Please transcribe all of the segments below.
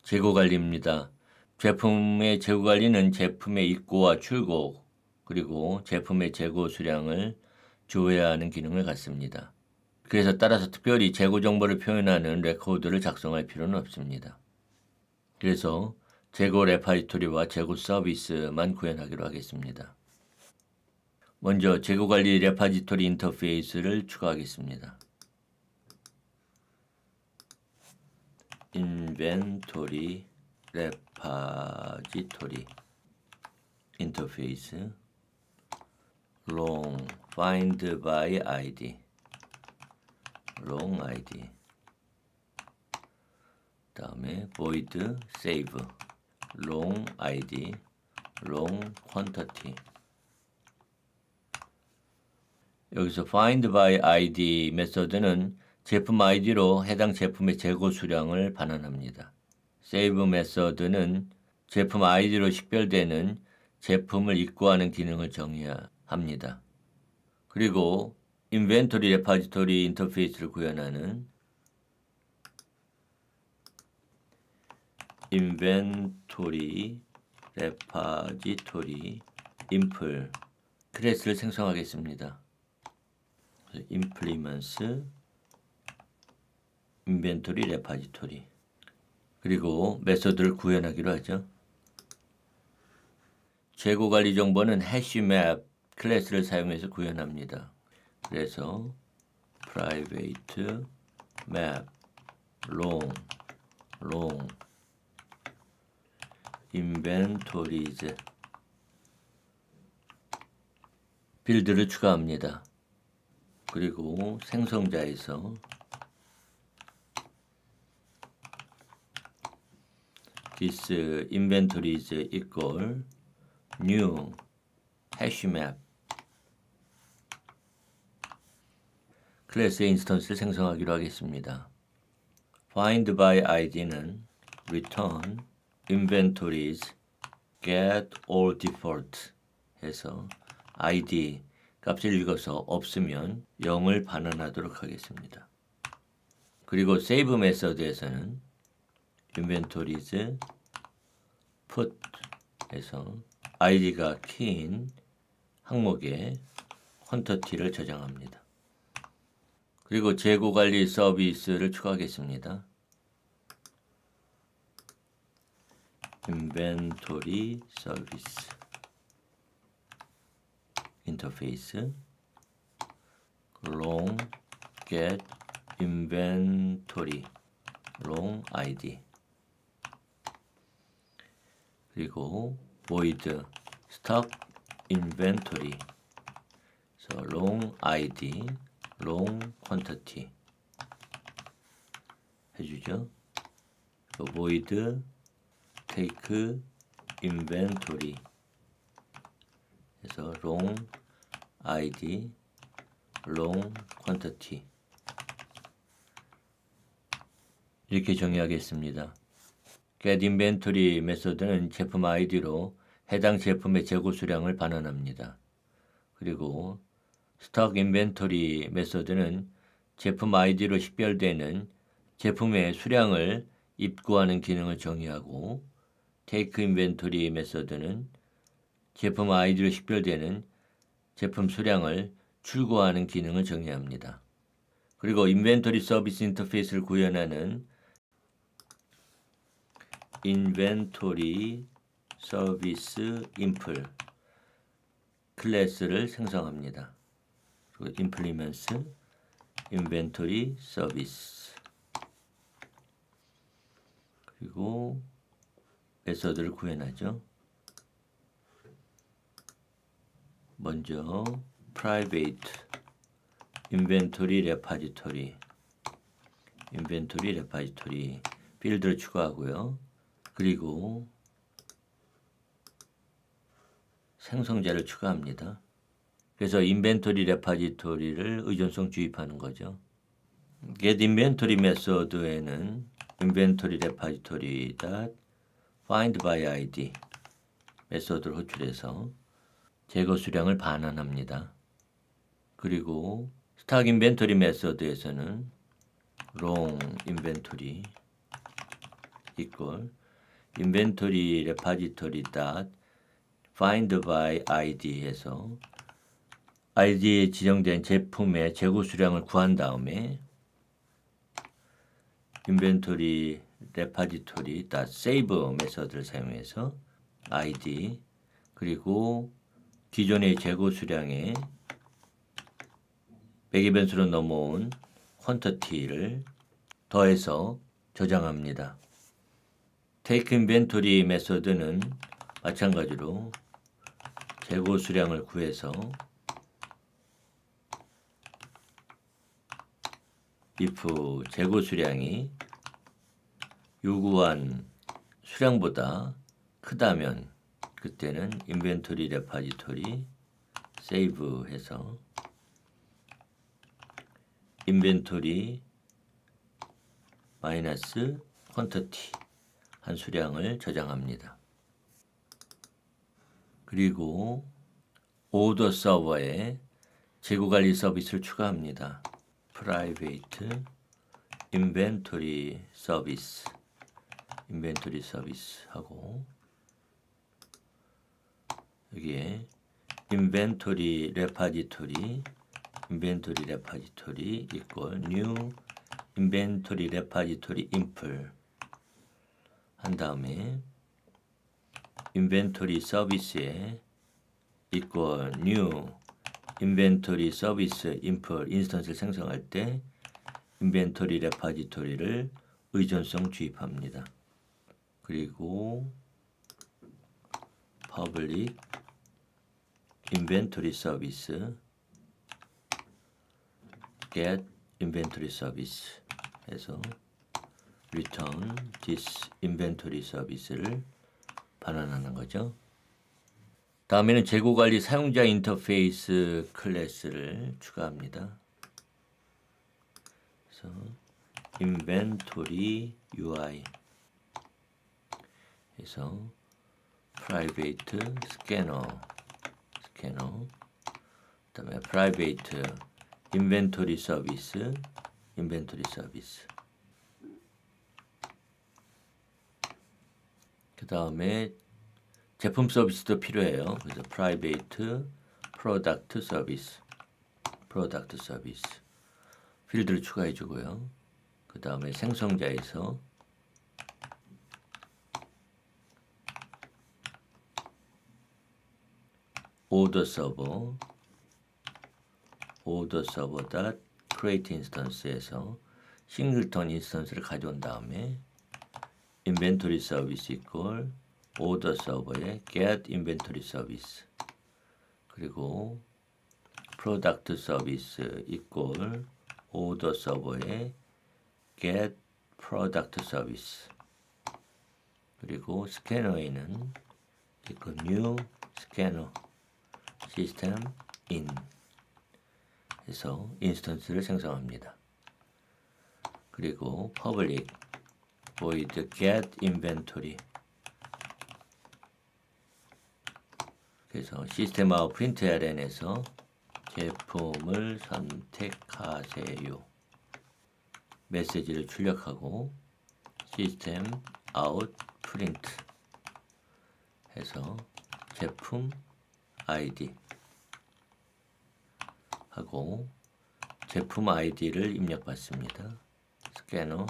재고 관리입니다. 제품의 재고 관리는 제품의 입고와 출고 그리고 제품의 재고 수량을 조회하는 기능을 갖습니다. 그래서 따라서 특별히 재고 정보를 표현하는 레코드를 작성할 필요는 없습니다. 그래서 재고 레파지토리와 재고 서비스만 구현하기로 하겠습니다. 먼저 재고 관리 레파지토리 인터페이스를 추가하겠습니다. 인벤토리 레파지토리 인터페이스 long find by id long id 다음에 void save long id long quantity. 여기서 find by id 메서드는 제품 아이디로 해당 제품의 재고 수량을 반환합니다. save 메서드는 제품 아이디로 식별되는 제품을 입고하는 기능을 정의합니다. 그리고 인벤토리 레파지토리 인터페이스를 구현하는 인벤토리 레파지토리 인플 클래스를 생성하겠습니다. implements 인벤토리 레파지토리 그리고 메서드를 구현하기로 하죠. 재고 관리 정보는 해시맵 클래스를 사용해서 구현합니다. 그래서 private map long inventories 필드를 추가합니다. 그리고 생성자에서 this inventories equal new hashmap 클래스의 인스턴스를 생성하기로 하겠습니다. find by id는 return inventories get all default 해서 id 값을 읽어서 없으면 0을 반환하도록 하겠습니다. 그리고 save 메서드에서는 inventories put 해서 id가 키인 항목에 quantity를 저장합니다. 그리고 재고 관리 서비스를 추가하겠습니다. inventory service 인터페이스 long get inventory long id 그리고 void stock inventory so long id long quantity 해주죠. void take inventory 그래서 long id long quantity 이렇게 정의하겠습니다. get inventory 메서드는 제품 아이디로 해당 제품의 재고 수량을 반환합니다. 그리고 stock inventory 메서드는 제품 아이디로 식별되는 제품의 수량을 입고하는 기능을 정의하고 take inventory 메서드는 제품 아이디로 식별되는 제품 수량을 출고하는 기능을 정의합니다. 그리고 인벤토리 서비스 인터페이스를 구현하는 인벤토리 서비스 인플 클래스를 생성합니다. 그리고 implements 인벤토리 서비스 그리고 메서드를 구현하죠. 먼저 private inventory repository 필드를 추가하고요. 그리고 생성자를 추가합니다. 그래서 인벤토리 레파지토리를 의존성 주입하는 거죠. get inventory 메서드에는 inventory repository find by id 메서드를 호출해서 재고 수량을 반환합니다. 그리고 스탁 인벤토리 메서드에서는 long inventory equal inventory repository dot find by id 해서 id에 지정된 제품의 재고 수량을 구한 다음에 inventory repository dot save 메서드를 사용해서 id 그리고 기존의 재고 수량에 매개 변수로 넘어온 quantity를 더해서 저장합니다. take inventory 메서드는 마찬가지로 재고 수량을 구해서 if 재고 수량이 요구한 수량보다 크다면 그때는 inventory repository save 해서 inventory 마이너스 quantity 한 수량을 저장합니다. 그리고 오더 서버에 재고관리 서비스를 추가합니다. private inventory service 하고 여기에 inventory repository equal new inventory repository info 한 다음에 inventory service에 equal new inventory service info 인스턴스를 생성할 때 inventory repository를 의존성 주입합니다. 그리고 public inventory service get inventory service 해서 return this inventory service를 반환하는 거죠. 다음에는 재고관리 사용자 인터페이스 클래스를 추가합니다. 그래서 inventory UI 해서 private scanner 그다음에 private inventory service 그 다음에 제품 서비스도 필요해요. 그래서 private product service 필드를 추가해 주고요. 그 다음에 생성자에서 order server create instance에서 싱글턴 인스턴스를 가져온 다음에 inventory service equal order server에 get inventory service 그리고 product service equal order server에 get product service 그리고 스캐너에는 equal new scanner system in 해서 인스턴스를 생성합니다. 그리고 public void get inventory 그래서 시스템 아웃 println에서 제품을 선택하세요 메시지를 출력하고 시스템 아웃 프린트 해서 제품 ID 하고 제품 ID를 입력받습니다. scanner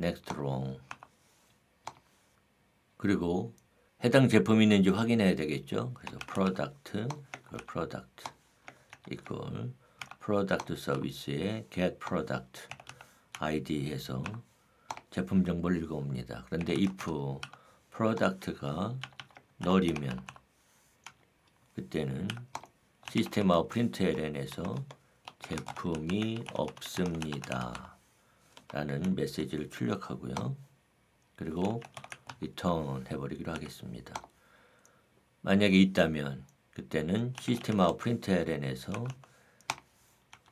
next row 그리고 해당 제품이 있는지 확인해야 되겠죠. 그래서 product equal product service에 get product ID 해서 제품 정보를 읽어옵니다. 그런데 if product가 null이면 그때는 시스템 아웃 println에서 제품이 없습니다 라는 메시지를 출력하고요. 그리고 return 해버리기로 하겠습니다. 만약에 있다면 그때는 시스템 아웃 println에서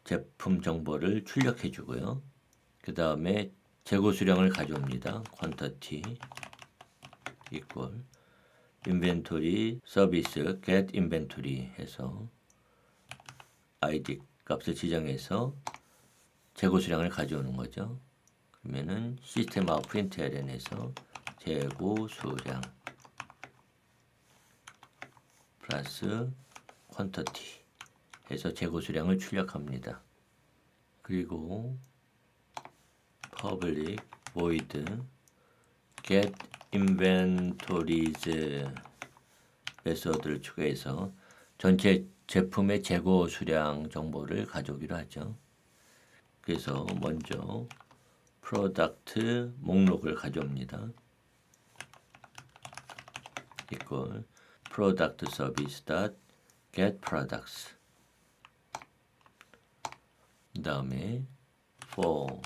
제품 정보를 출력해 주고요. 그 다음에 재고 수량을 가져옵니다. quantity equal inventory service get inventory 해서 id 값을 지정해서 재고 수량을 가져오는 거죠. 그러면은 시스템 아웃 println에서 재고 수량 플러스 퀀터티 해서 재고 수량을 출력합니다. 그리고 public void get inventories 메소드를 추가해서 전체 제품의 재고 수량 정보를 가져오기로 하죠. 그래서 먼저 프로덕트 목록을 가져옵니다. equal product service get products. 그 다음에 for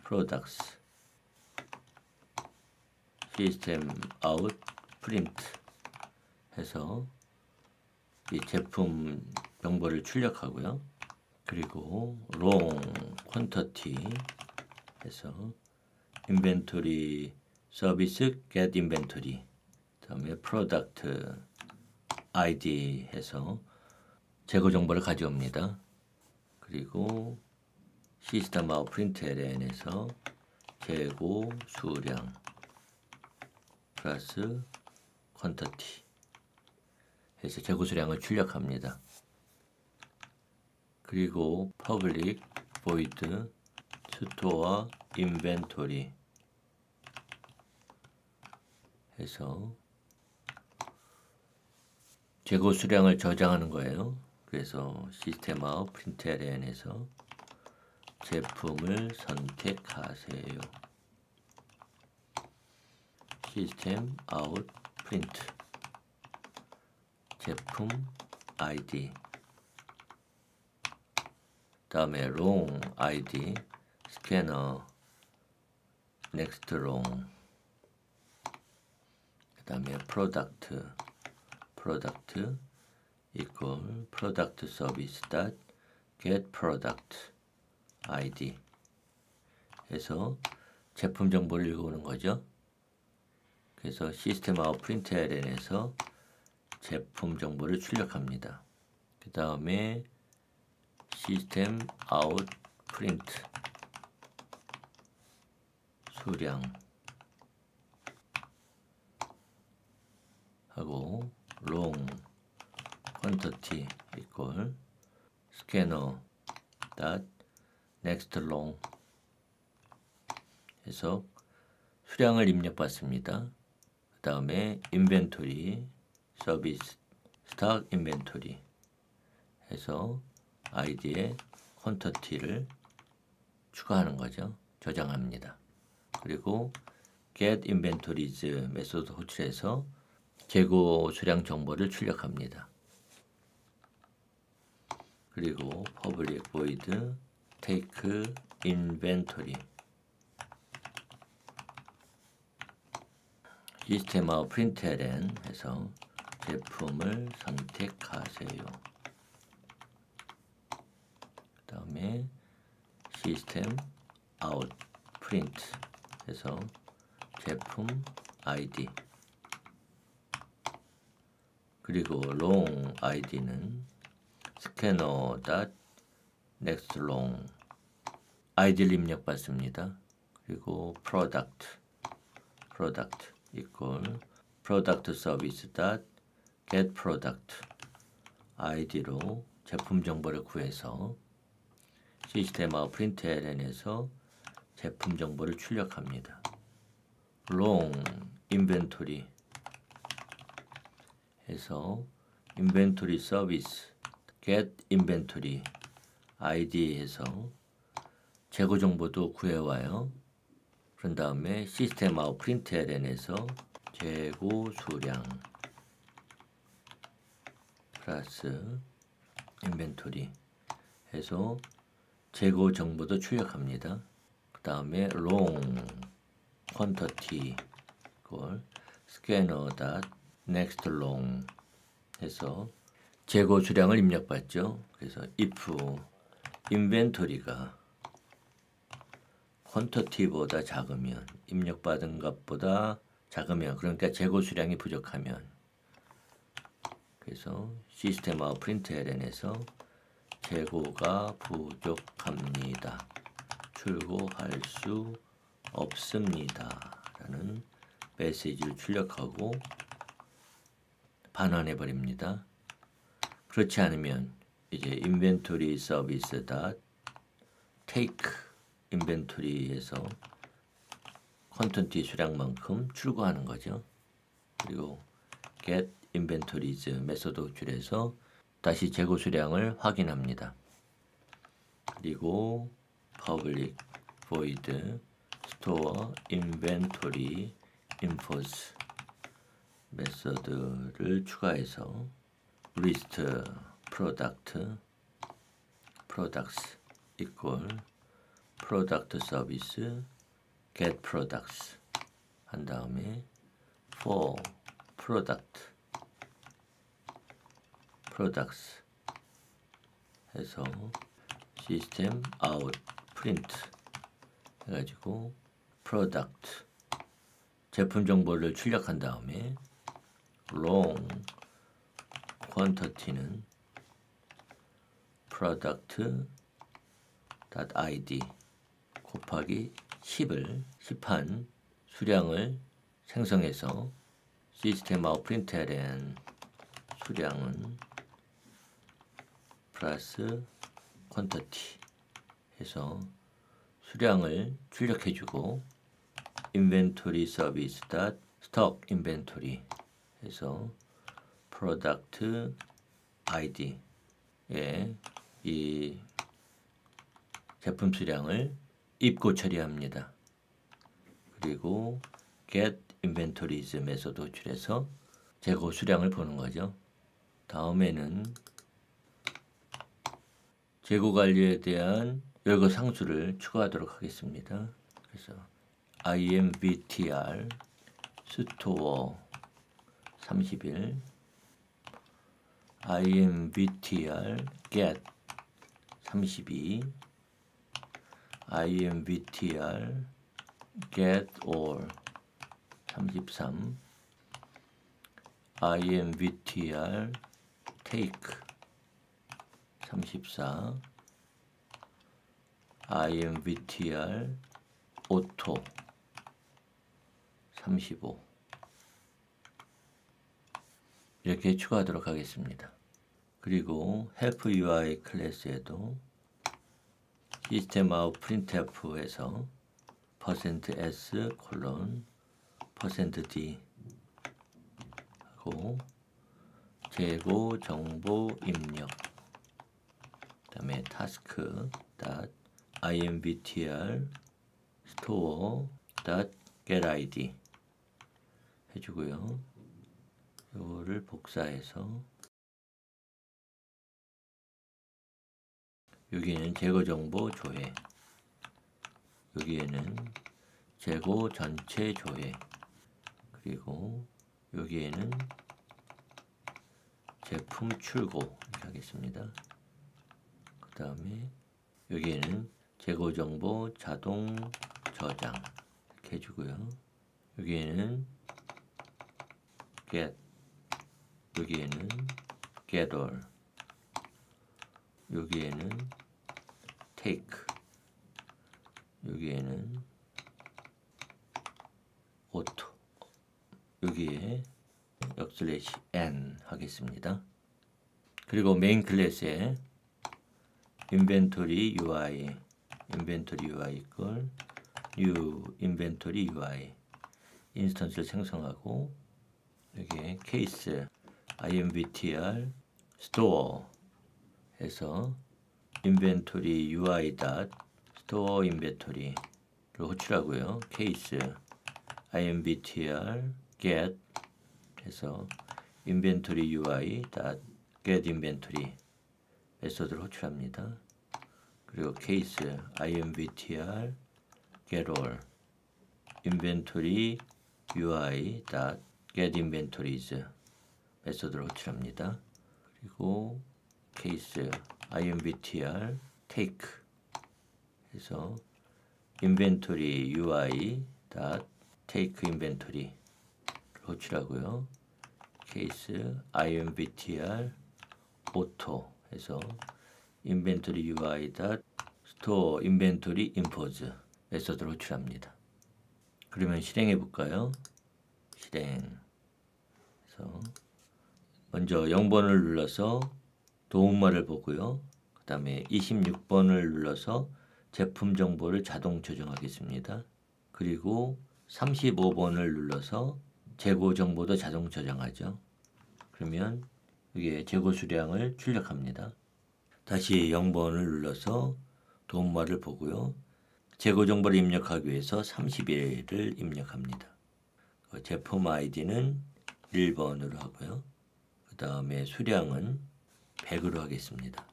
products system out print 해서 이 제품 정보를 출력하고요. 그리고 long quantity 해서 inventory service get inventory 그다음에 product ID 해서 재고 정보를 가져옵니다. 그리고 system out println에서 재고 수량 플러스 quantity 해서 재고 수량을 출력합니다. 그리고 public void store inventory 해서 재고 수량을 저장하는 거예요. 그래서 시스템 아웃 println에서 제품을 선택하세요. 시스템 아웃 프린트 제품 ID 다음에 long ID 스캐너 next long 그 다음에 product equal product service get product ID 해서 제품 정보를 읽어오는 거죠. 그래서 시스템 아웃 println에서 제품 정보를 출력합니다. 그 다음에 시스템 아웃 프린트 수량 하고 long quantity equal scanner next long 해서 수량을 입력받습니다. 그 다음에 inventory service stock inventory 해서 id에 quantity를 추가하는 거죠. 저장합니다. 그리고 get inventories 메소드 호출해서 재고 수량 정보를 출력합니다. 그리고 public void take inventory 시스템 아웃 println 해서 제품을 선택하세요. 그 다음에 시스템 아웃 프린트 해서 제품 ID 그리고 long ID는 스캐너 next long ID를 입력받습니다. 그리고 product equal product service get product ID로 제품 정보를 구해서 시스템 아웃 println에서 제품 정보를 출력합니다. long inventory 해서 inventory service get inventory ID 해서 재고 정보도 구해와요. 그런 다음에 시스템 아웃 println에서 재고 수량 플러스 inventory 해서 재고 정보도 출력합니다. 그 다음에 long quantity 이걸 scanner next long 해서 재고 수량을 입력받죠. 그래서 if inventory가 quantity보다 작으면 입력받은 것보다 작으면 그러니까 재고 수량이 부족하면 그래서 시스템 아웃 println에서 재고가 부족합니다. 출고할 수 없습니다 라는 메시지를 출력하고 반환해 버립니다. 그렇지 않으면 이제 인벤토리 서비스 take 인벤토리에서 컨텐츠 수량만큼 출고하는 거죠. 그리고 get inventories 메소드 호출해서 다시 재고 수량을 확인합니다. 그리고 public void store inventory infos 메소드를 추가해서 list products equal product service get products 한 다음에 for products 해서 system out print 해가지고 product 제품 정보를 출력한 다음에 long quantity는 product.id 곱하기 10한 수량을 생성해서 시스템 아웃 프린트LN 수량은 플러스 quantity 해서 수량을 출력해주고 inventory service stock inventory 해서 product id에 이 제품 수량을 입고 처리합니다. 그리고 get inventories 메소드 호출해서 재고 수량을 보는 거죠. 다음에는 재고 관리에 대한 여러 상수를 추가하도록 하겠습니다. 그래서 IMVTR store 30일 IMVTR get 32 IMVTR get all 33 IMVTR take 34 IMVTR auto 35 이렇게 추가하도록 하겠습니다. 그리고 help UI 클래스에도 시스템 아웃 printf에서 %s %d 하고 재고 정보 입력 그 다음에 task imvtr store getID 해주고요. 이거를 복사해서 여기에는 재고 정보 조회, 여기에는 재고 전체 조회, 그리고 여기에는 제품 출고 이렇게 하겠습니다. 그 다음에 여기에는 재고 정보 자동 저장 이렇게 해주고요. 여기에는 get, 여기에는 get all, 여기에는 take, 여기에는 auto, 여기에 \n 하겠습니다. 그리고 메인 클래스에 inventory UI 이걸 new inventory UI 인스턴스를 생성하고 여기에 case imvtr store 해서 inventory UI store inventory를 호출하고요. case imvtr get 해서 inventory UI get inventory 메소드를 호출합니다. 그리고 case imvtr get all inventory UI get inventories 메소드를 호출합니다. 그리고 case imvtr take 해서 inventory UI take inventory 호출하고요. case imvtr auto 해서 inventory UI 스토어 인벤토리 임포즈 메소드를 호출합니다. 그러면 실행해 볼까요? 실행. 그래서 먼저 0번을 눌러서 도움말을 보고요. 그 다음에 26번을 눌러서 제품 정보를 자동 저장하겠습니다. 그리고 35번을 눌러서 재고 정보도 자동 저장하죠. 그러면 여기에 재고 수량을 출력합니다. 다시 0번을 눌러서 도움말을 보고요. 재고 정보를 입력하기 위해서 30일을 입력합니다. 제품 아이디는 1번으로 하고요. 그 다음에 수량은 100으로 하겠습니다.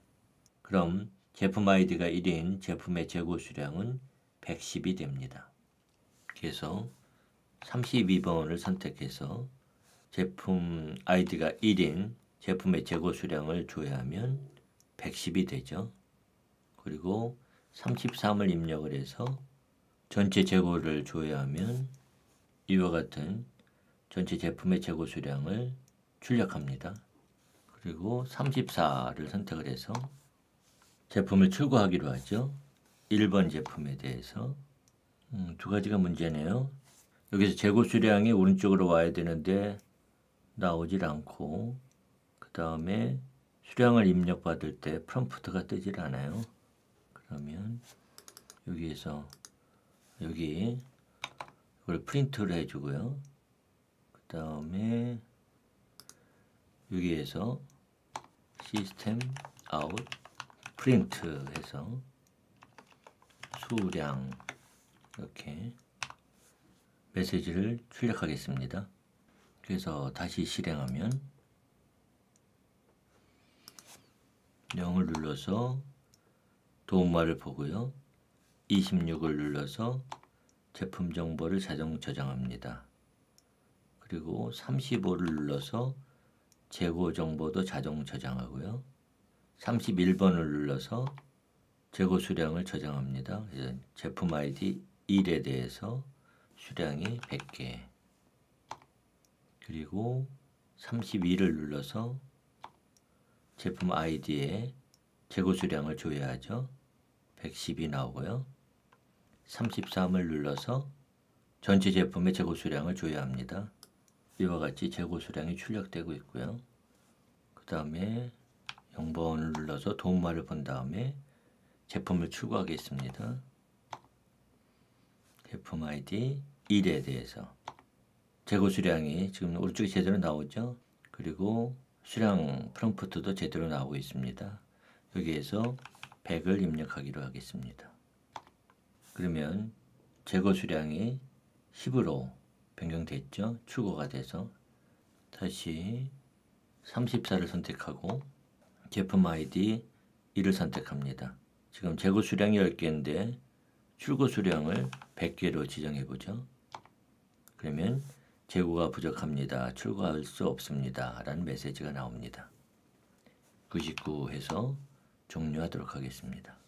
그럼 제품 아이디가 1인 제품의 재고 수량은 110이 됩니다. 그래서 32번을 선택해서 제품 아이디가 1인 제품의 재고 수량을 조회하면 110이 되죠. 그리고 33을 입력을 해서 전체 재고를 조회하면 이와 같은 전체 제품의 재고 수량을 출력합니다. 그리고 34를 선택을 해서 제품을 출고하기로 하죠. 1번 제품에 대해서 두 가지가 문제네요. 여기서 재고 수량이 오른쪽으로 와야 되는데 나오질 않고, 그 다음에 수량을 입력받을 때 프롬프트가 뜨질 않아요. 그러면 여기에서 여기 이걸 프린트를 해주고요. 그 다음에 여기에서 시스템 아웃 프린트 해서 수량 이렇게 메시지를 출력하겠습니다. 그래서 다시 실행하면 0을 눌러서 도움말을 보고요. 26을 눌러서 제품 정보를 자동 저장합니다. 그리고 35를 눌러서 재고 정보도 자동 저장하고요. 31번을 눌러서 재고 수량을 저장합니다. 제품 아이디 1에 대해서 수량이 100개. 그리고 32를 눌러서 제품 아이디에 재고 수량을 조회하죠. 110이 나오고요. 33을 눌러서 전체 제품의 재고 수량을 조회합니다. 이와 같이 재고 수량이 출력되고 있고요. 그 다음에 0번을 눌러서 도움말을 본 다음에 제품을 출고하겠습니다. 제품 아이디 1에 대해서 재고 수량이 지금 오른쪽에 제대로 나오죠. 그리고 수량 프롬프트도 제대로 나오고 있습니다. 여기에서 100을 입력하기로 하겠습니다. 그러면 재고 수량이 10으로 변경됐죠. 출고가 돼서 다시 34를 선택하고 제품 아이디 1을 선택합니다. 지금 재고 수량이 10개인데 출고 수량을 100개로 지정해 보죠. 그러면 재고가 부족합니다. 출고할 수 없습니다. 라는 메시지가 나옵니다. 99 해서 종료하도록 하겠습니다.